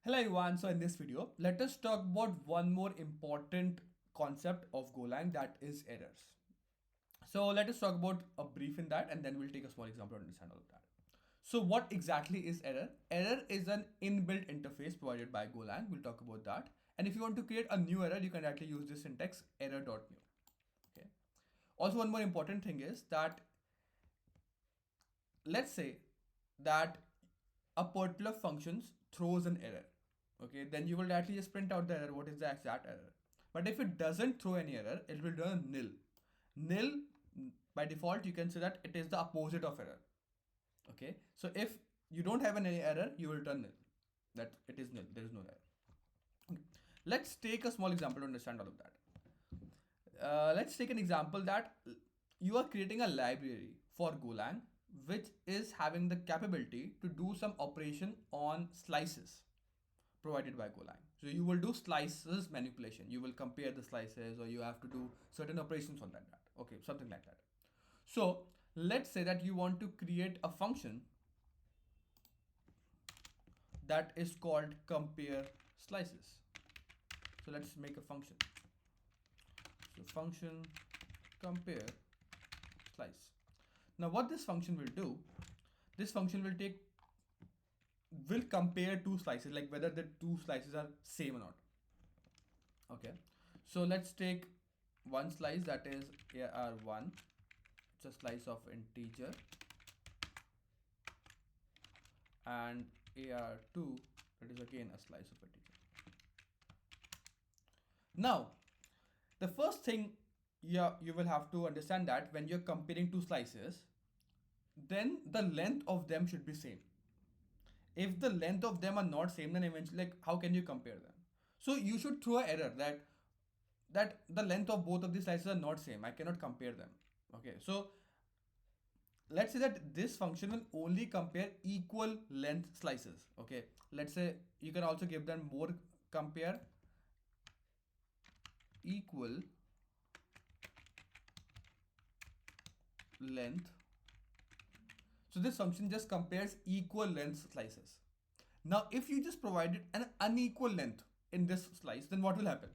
Hello everyone, so in this video, let us talk about one more important concept of Golang, that is errors. So let us talk about a brief in that and then we'll take a small example to understand all of that. So what exactly is error? Error is an inbuilt interface provided by Golang, we'll talk about that. And if you want to create a new error, you can directly use this syntax error.new. Okay. Also, one more important thing is that let's say that a particular function throws an error. Okay, then you will directly just print out the error, what is the exact error. But if it doesn't throw any error, it will return nil. Nil, by default, you can say that it is the opposite of error. Okay, so if you don't have any error, you will return nil. That it is nil, there is no error. Okay. Let's take a small example to understand all of that. Let's take an example that you are creating a library for Golang which is having the capability to do some operation on slices provided by Golang. So you will do slices manipulation. You will compare the slices or you have to do certain operations on that. Okay, something like that. So let's say that you want to create a function that is called compare slices. So let's make a function. So function compare slice. Now what this function will do, this function will compare two slices, like whether the two slices are same or not. Okay, so let's take one slice, that is AR1, it's a slice of integer, and AR2, that is again a slice of integer. Now the first thing you will have to understand that when you're comparing two slices, then the length of them should be same. If the length of them are not same, then eventually, like, how can you compare them? So you should throw an error that the length of both of these slices are not same, I cannot compare them. Okay, so let's say that this function will only compare equal length slices. Okay, let's say you can also give them more, compare equal length. So this function just compares equal length slices. Now if you just provided an unequal length in this slice, then what will happen?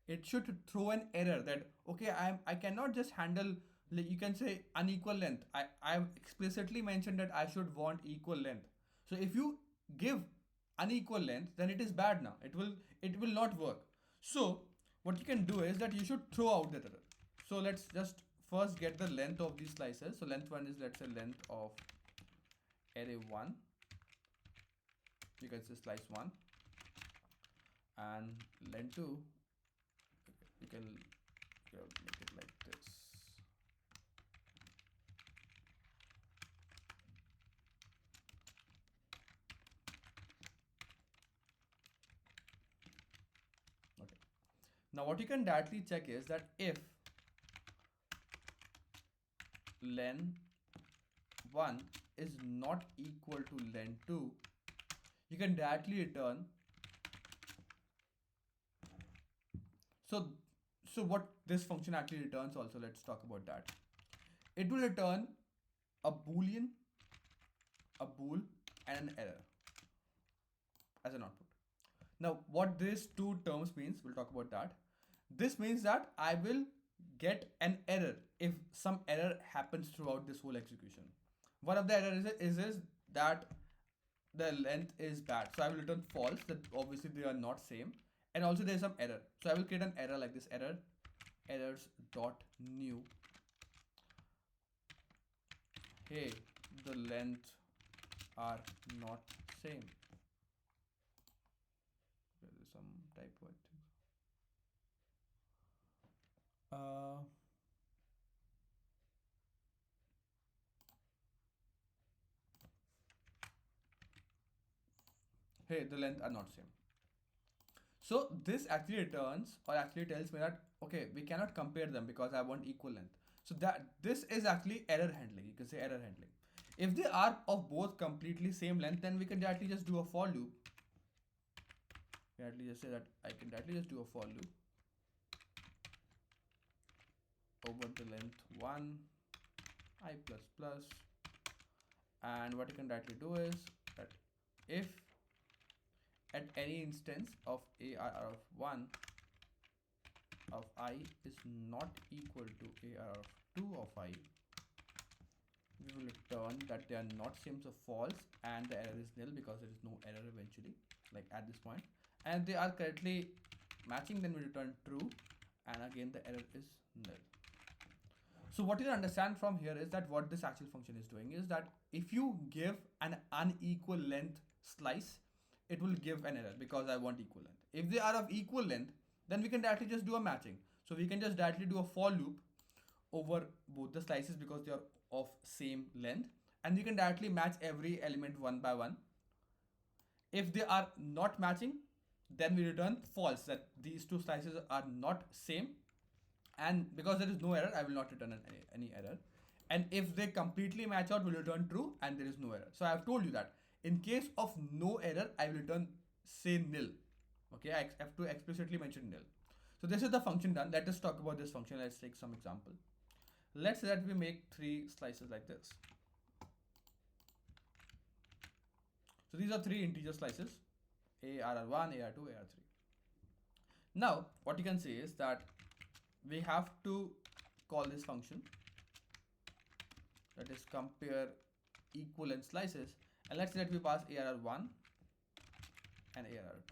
It should throw an error that, okay, I cannot just handle, like, you can say unequal length. I explicitly mentioned that I should want equal length. So if you give unequal length, then it is bad. Now it will not work. So what you can do is that you should throw out that error. So let's just first get the length of these slices. So length one is, let's say, length of array1, you can say slice 1, and length 2, you can make it like this. Okay. Now what you can directly check is that if len1 is not equal to len2, you can directly return. So so what this function actually returns also, let's talk about that. It will return a boolean, a bool, and an error as an output. Now what these two terms means, we'll talk about that. This means that I will get an error if some error happens throughout this whole execution. One of the errors is that the length is bad, so I will return false, that obviously they are not same. And also there's some error, so I will create an error like this, errors dot new. Hey, the length are not same. There is some typo, I think. Hey, the length are not same. So this actually returns, or actually tells me that, okay, we cannot compare them because I want equal length. So that this is actually error handling. You can say error handling. If they are of both completely same length, then we can directly just do a for loop. Directly just say that I can directly just do a for loop over the length 1 I plus plus, and what you can directly do is that if at any instance of ARR of 1 of I is not equal to ARR of 2 of I, we will return that they are not same, so false, and the error is nil because there is no error eventually, like at this point. And they are correctly matching, then we return true, and again the error is nil. So what you can understand from here is that what this actual function is doing is that if you give an unequal length slice, it will give an error because I want equal length. If they are of equal length, then we can directly just do a matching. So we can just directly do a for loop over both the slices because they are of same length, and you can directly match every element one by one. If they are not matching, then we return false, that these two slices are not same, and because there is no error, I will not return any error. And if they completely match out, we'll return true and there is no error. So I have told you that in case of no error, I will return say nil. Okay, I have to explicitly mention nil. So this is the function done. Let us talk about this function. Let's take some example. Let's say that we make 3 slices like this. So these are 3 integer slices, ARR1, AR2, AR3. Now what you can say is that we have to call this function, that is compare equivalent slices, and let's say that we pass ARR1 and ARR2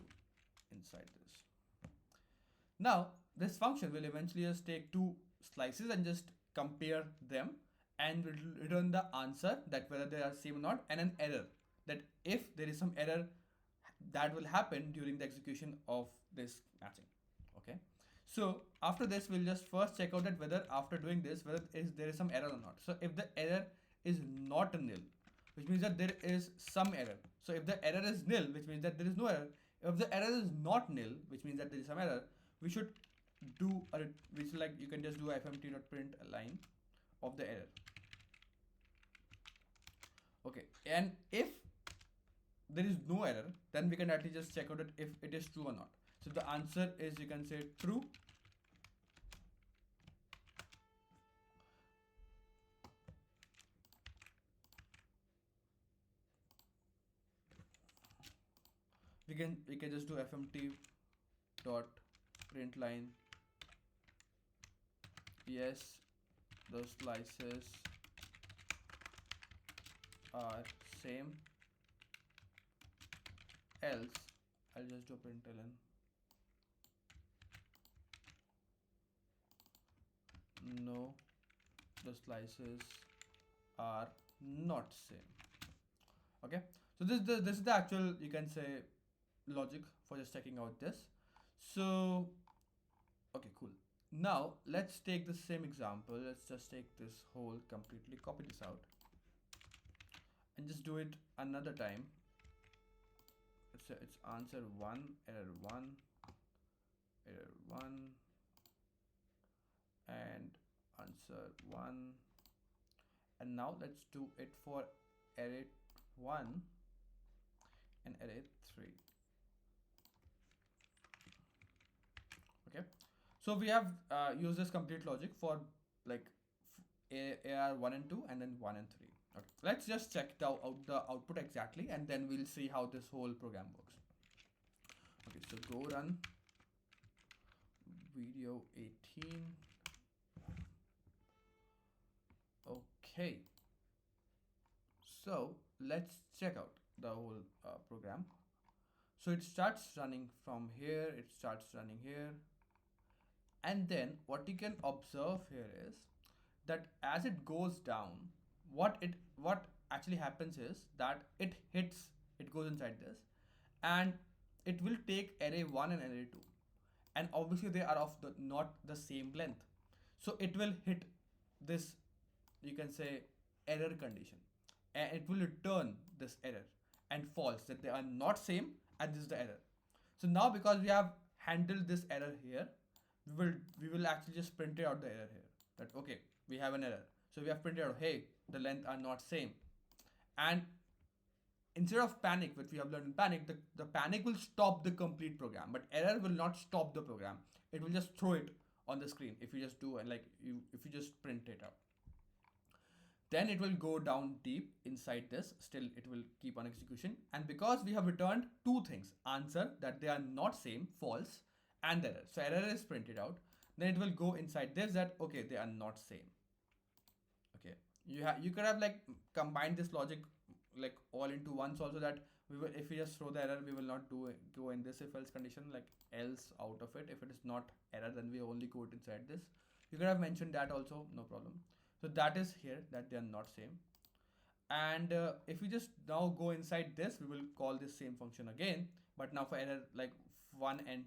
inside this. Now this function will eventually just take 2 slices and just compare them and return the answer, that whether they are same or not, and an error, that if there is some error that will happen during the execution of this matching. Okay, so after this we'll just first check out that whether after doing this whether there is some error or not. So if the error is not a nil, which means that there is some error. So if the error is nil, which means that there is no error. If the error is not nil, which means that there is some error, we should do a, which like you can just do fmt.print a line of the error. Okay, and if there is no error, then we can actually just check out it if it is true or not. So the answer is, you can say true. We can just do fmt dot print line, yes, the slices are same, else I'll just do println no, the slices are not same. Okay, so this is the actual, you can say, logic for just checking out this. So okay, cool. Now let's take the same example. Let's just take this whole, completely copy this out and just do it another time. It's answer 1, error 1, error 1, and answer 1. And now let's do it for array 1 and array 3. Okay, so we have used this complete logic for like AR1 and 2 and then 1 and 3. Okay, let's just check the output exactly, and then we'll see how this whole program works. Okay, so go run video 18. Okay, so let's check out the whole program. So it starts running from here, it starts running here, and then what you can observe here is that as it goes down, what actually happens is that it goes inside this, and it will take array 1 and array 2, and obviously they are of not the same length, so it will hit this, you can say, error condition, and it will return this error and false, that they are not same, and this is the error. So now because we have handled this error here, we will actually just print out the error here, that okay, we have an error. So we have printed out, hey, the length are not same. And instead of panic, which we have learned in panic, the panic will stop the complete program, but error will not stop the program. It will just throw it on the screen if you just do, and like if you just print it out. Then it will go down deep inside this, still it will keep on execution, and because we have returned two things, answer that they are not same, false, and error, so error is printed out, then it will go inside this that okay, they are not same. Okay, you could have like combined this logic like all into once also, that we will, if we just throw the error, we will not do go in this if else condition, like else out of it, if it is not error then we only go it inside this. You could have mentioned that also, no problem. So that is here that they are not same. And if we just now go inside this, we will call this same function again, but now for error like 1 and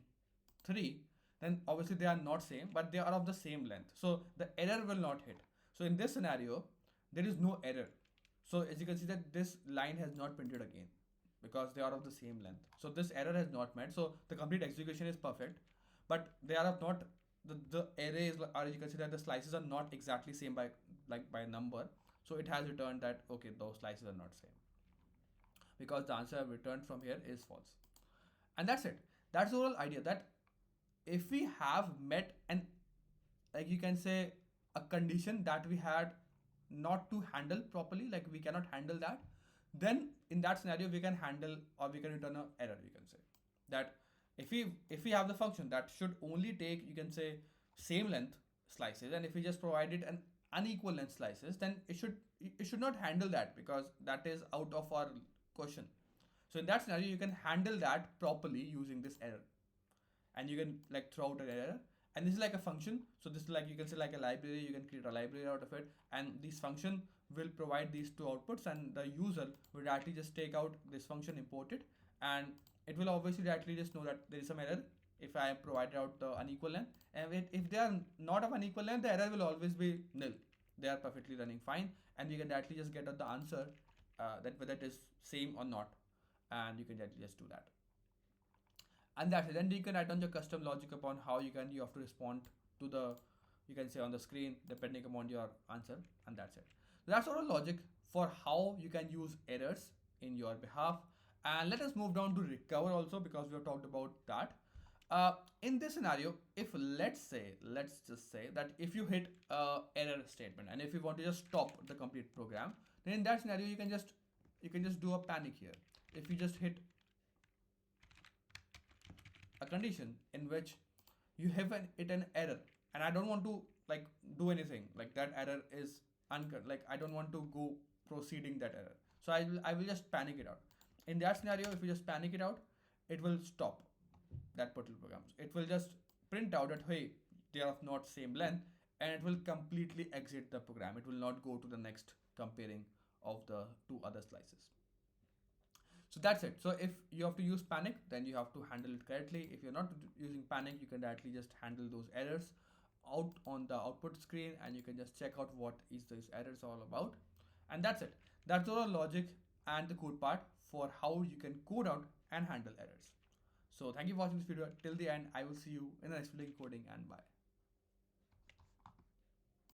3, then obviously they are not same, but they are of the same length, so the error will not hit. So in this scenario there is no error, so as you can see that this line has not printed again because they are of the same length, so this error has not met, so the complete execution is perfect. But they are not, the array is, or you can see that the slices are not exactly same by like by number, so it has returned that okay, those slices are not same because the answer I've returned from here is false. And that's it. That's the whole idea, that if we have met an, like you can say, a condition that we had not to handle properly, like we cannot handle that, then in that scenario we can handle, or we can return a error, you can say that if we have the function that should only take, you can say, same length slices, and if we just provided an unequal length slices, then it should not handle that because that is out of our question. So in that scenario you can handle that properly using this error, and you can like throw out an error. And this is like a function, so this is like, you can say, like a library, you can create a library out of it, and this function will provide these two outputs, and the user will directly just take out this function, import it, and it will obviously directly just know that there is some error if I provided out the unequal length. And if they are not of unequal length, the error will always be nil, they are perfectly running fine, and you can directly just get out the answer, that whether it is same or not, and you can directly just do that. And that's it. Then you can write down your custom logic upon how you have to respond to the, you can say, on the screen depending upon your answer, and that's it. So that's sort of logic for how you can use errors in your behalf. And let us move down to recover also, because we have talked about that. In this scenario, if let's just say that if you hit error statement, and if you want to just stop the complete program, then in that scenario you can just do a panic here. If you just hit a condition in which you have an error, and I don't want to like do anything, like that error is like I don't want to go proceeding that error, so I will just panic it out. In that scenario, if you just panic it out, it will stop that particular program. It will just print out that hey, they are of not same length, and it will completely exit the program. It will not go to the next comparing of the two other slices. So that's it. So if you have to use panic, then you have to handle it correctly. If you're not using panic, you can directly just handle those errors out on the output screen, and you can just check out what is these errors all about. And that's it. That's all logic and the code part for how you can code out and handle errors. So thank you for watching this video till the end. I will see you in the next video coding, and bye.